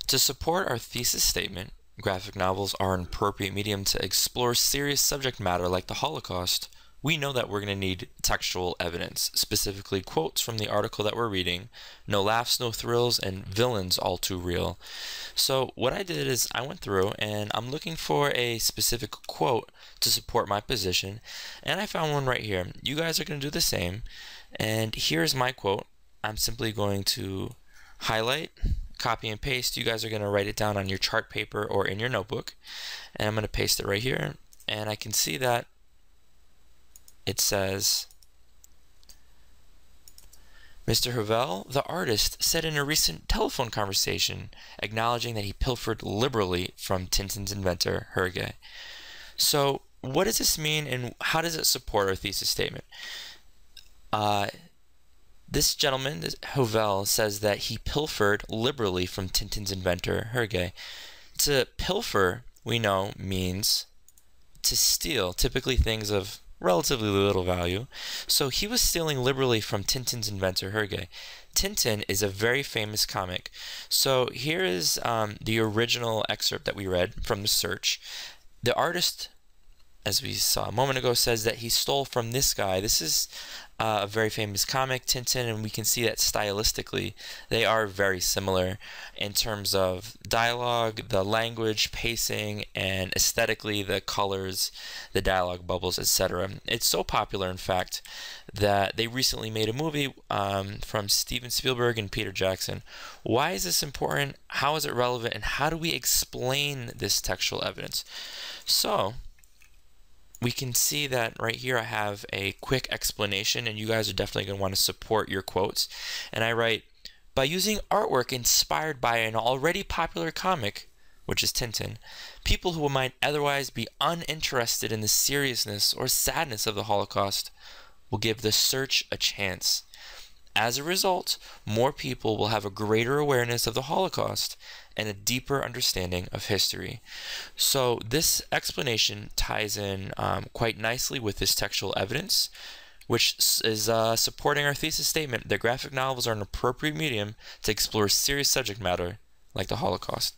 To support our thesis statement, graphic novels are an appropriate medium to explore serious subject matter like the Holocaust. We know that we're going to need textual evidence, specifically quotes from the article that we're reading, no laughs, no thrills, and villains all too real. So what I did is I went through and I'm looking for a specific quote to support my position, and I found one right here. You guys are going to do the same, and here's my quote. I'm simply going to highlight, copy and paste. You guys are going to write it down on your chart paper or in your notebook, and I'm going to paste it right here, and I can see that it says, Mr. Havel, the artist, said in a recent telephone conversation, acknowledging that he pilfered liberally from Tintin's inventor, Hergé. So what does this mean, and how does it support our thesis statement? This gentleman, this Havel, says that he pilfered liberally from Tintin's inventor, Hergé. To pilfer, we know, means to steal, typically things of relatively little value. So he was stealing liberally from Tintin's inventor, Hergé. Tintin is a very famous comic. So here is the original excerpt that we read from the search. The artist, as we saw a moment ago, says that he stole from this guy. This is a very famous comic, Tintin, and we can see that stylistically they are very similar in terms of dialogue, the language, pacing, and aesthetically the colors, the dialogue bubbles, etc. It's so popular, in fact, that they recently made a movie from Steven Spielberg and Peter Jackson. Why is this important? How is it relevant? And how do we explain this textual evidence? So we can see that right here I have a quick explanation, and you guys are definitely going to want to support your quotes. And I write, by using artwork inspired by an already popular comic, which is Tintin, people who might otherwise be uninterested in the seriousness or sadness of the Holocaust will give the search a chance. As a result, more people will have a greater awareness of the Holocaust and a deeper understanding of history. So this explanation ties in quite nicely with this textual evidence, which is supporting our thesis statement that graphic novels are an appropriate medium to explore serious subject matter like the Holocaust.